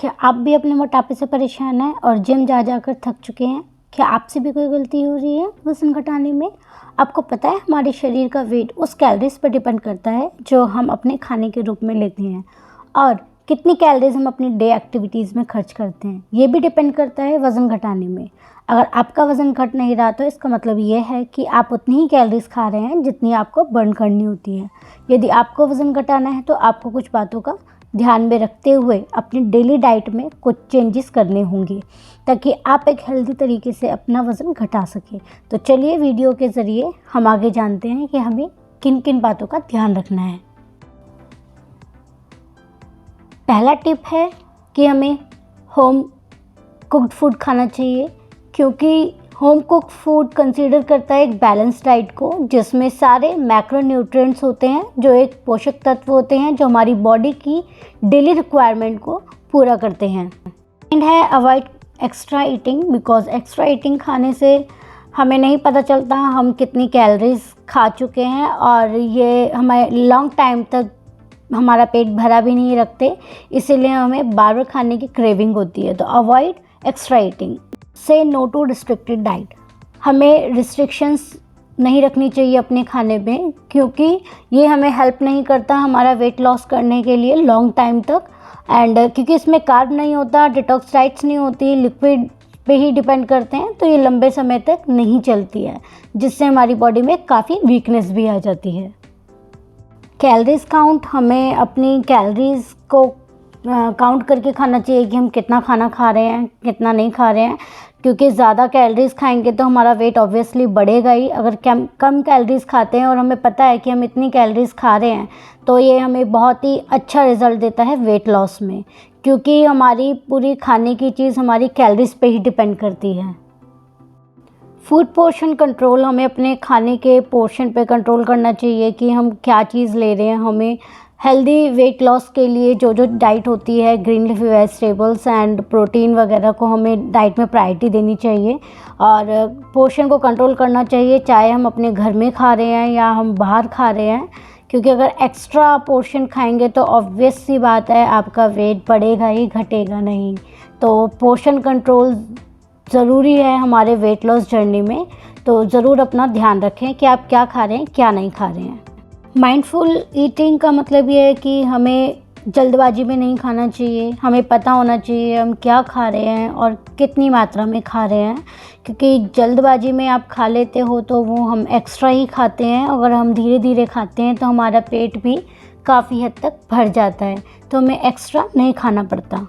क्या आप भी अपने मोटापे से परेशान हैं और जिम जा जाकर थक चुके हैं? क्या आपसे भी कोई गलती हो रही है वज़न घटाने में? आपको पता है हमारे शरीर का वेट उस कैलोरीज़ पर डिपेंड करता है जो हम अपने खाने के रूप में लेते हैं और कितनी कैलोरीज़ हम अपनी डे एक्टिविटीज़ में खर्च करते हैं। ये भी डिपेंड करता है वज़न घटाने में। अगर आपका वज़न घट नहीं रहा तो इसका मतलब ये है कि आप उतनी ही कैलोरीज़ खा रहे हैं जितनी आपको बर्न करनी होती है। यदि आपको वज़न घटाना है तो आपको कुछ बातों का ध्यान में रखते हुए अपनी डेली डाइट में कुछ चेंजेस करने होंगे ताकि आप एक हेल्दी तरीके से अपना वज़न घटा सकें। तो चलिए वीडियो के ज़रिए हम आगे जानते हैं कि हमें किन किन बातों का ध्यान रखना है। पहला टिप है कि हमें होम कुक्ड फूड खाना चाहिए, क्योंकि होम कुक फूड कंसीडर करता है एक बैलेंस डाइट को जिसमें सारे मैक्रोन्यूट्रिएंट्स होते हैं जो एक पोषक तत्व होते हैं जो हमारी बॉडी की डेली रिक्वायरमेंट को पूरा करते हैं। एंड है avoid extra eating, because extra eating खाने से हमें नहीं पता चलता हम कितनी कैलोरीज खा चुके हैं और ये हमें लॉन्ग टाइम तक हमारा पेट भरा भी नहीं रखते, इसीलिए हमें बार बार खाने की क्रेविंग होती है। तो अवॉइड एक्स्ट्रा ईटिंग। से नो टू रिस्ट्रिक्टेड डाइट। हमें रिस्ट्रिक्शंस नहीं रखनी चाहिए अपने खाने में, क्योंकि ये हमें हेल्प नहीं करता हमारा वेट लॉस करने के लिए लॉन्ग टाइम तक। एंड क्योंकि इसमें कार्ब नहीं होता, डिटॉक्स डाइट्स नहीं होती, लिक्विड पे ही डिपेंड करते हैं, तो ये लंबे समय तक नहीं चलती है, जिससे हमारी बॉडी में काफ़ी वीकनेस भी आ जाती है। Calories count. हमें अपनी कैलोरीज को काउंट करके खाना चाहिए कि हम कितना खाना खा रहे हैं, कितना नहीं खा रहे हैं, क्योंकि ज़्यादा कैलोरीज खाएंगे तो हमारा वेट ऑब्वियसली बढ़ेगा ही। अगर कम कैलोरीज खाते हैं और हमें पता है कि हम इतनी कैलोरीज खा रहे हैं तो ये हमें बहुत ही अच्छा रिजल्ट देता है वेट लॉस में, क्योंकि हमारी पूरी खाने की चीज़ हमारी कैलोरीज पे ही डिपेंड करती है। Food portion control. हमें अपने खाने के पोर्शन पे कंट्रोल करना चाहिए कि हम क्या चीज़ ले रहे हैं। हमें हेल्दी वेट लॉस के लिए जो जो डाइट होती है, green leafy vegetables and protein वगैरह को हमें डाइट में प्रायोरिटी देनी चाहिए और पोर्शन को कंट्रोल करना चाहिए, चाहे हम अपने घर में खा रहे हैं या हम बाहर खा रहे हैं, क्योंकि अगर एक्स्ट्रा पोर्शन खाएंगे तो ऑब्वियस सी बात है आपका वेट बढ़ेगा ही, घटेगा नहीं। तो पोर्शन कंट्रोल ज़रूरी है हमारे वेट लॉस जर्नी में। तो ज़रूर अपना ध्यान रखें कि आप क्या खा रहे हैं, क्या नहीं खा रहे हैं। माइंडफुल ईटिंग का मतलब ये है कि हमें जल्दबाजी में नहीं खाना चाहिए। हमें पता होना चाहिए हम क्या खा रहे हैं और कितनी मात्रा में खा रहे हैं, क्योंकि जल्दबाजी में आप खा लेते हो तो वो हम एक्स्ट्रा ही खाते हैं। अगर हम धीरे धीरे खाते हैं तो हमारा पेट भी काफ़ी हद तक भर जाता है, तो हमें एक्स्ट्रा नहीं खाना पड़ता।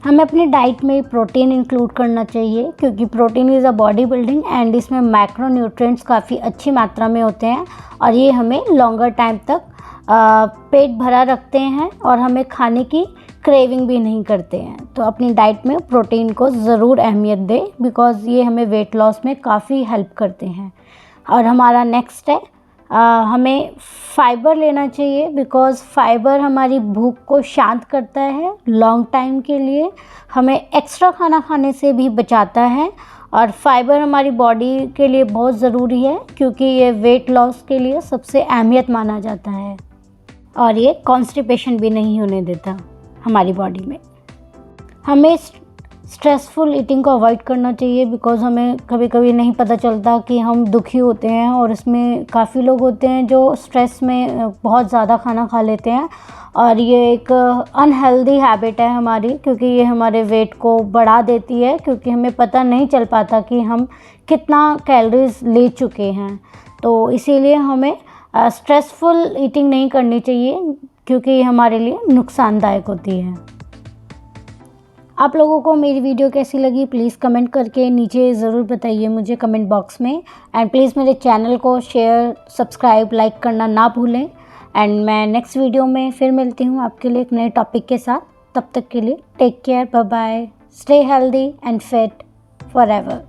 हमें अपनी डाइट में प्रोटीन इंक्लूड करना चाहिए, क्योंकि protein is a body building and इसमें मैक्रोन्यूट्रिएंट्स काफ़ी अच्छी मात्रा में होते हैं और ये हमें लॉन्गर टाइम तक पेट भरा रखते हैं और हमें खाने की क्रेविंग भी नहीं करते हैं। तो अपनी डाइट में प्रोटीन को ज़रूर अहमियत दें, बिकॉज़ ये हमें वेट लॉस में काफ़ी हेल्प करते हैं। और हमारा नेक्स्ट है हमें फाइबर लेना चाहिए, बिकॉज़ फाइबर हमारी भूख को शांत करता है लॉन्ग टाइम के लिए, हमें एक्स्ट्रा खाना खाने से भी बचाता है और फाइबर हमारी बॉडी के लिए बहुत ज़रूरी है, क्योंकि ये वेट लॉस के लिए सबसे अहमियत माना जाता है और ये कॉन्स्टिपेशन भी नहीं होने देता हमारी बॉडी में। हमें स्ट्रेसफुल ईटिंग को अवॉइड करना चाहिए, बिकॉज़ हमें कभी कभी नहीं पता चलता कि हम दुखी होते हैं और इसमें काफ़ी लोग होते हैं जो स्ट्रेस में बहुत ज़्यादा खाना खा लेते हैं और ये एक अनहेल्दी हैबिट है हमारी, क्योंकि ये हमारे वेट को बढ़ा देती है, क्योंकि हमें पता नहीं चल पाता कि हम कितना कैलोरीज ले चुके हैं। तो इसीलिए हमें स्ट्रेसफुल ईटिंग नहीं करनी चाहिए, क्योंकि ये हमारे लिए नुकसानदायक होती है। आप लोगों को मेरी वीडियो कैसी लगी प्लीज़ कमेंट करके नीचे ज़रूर बताइए मुझे कमेंट बॉक्स में। एंड प्लीज़ मेरे चैनल को शेयर, सब्सक्राइब, लाइक करना ना भूलें। एंड मैं नेक्स्ट वीडियो में फिर मिलती हूँ आपके लिए एक नए टॉपिक के साथ। तब तक के लिए take care, bye bye, stay healthy and fit forever.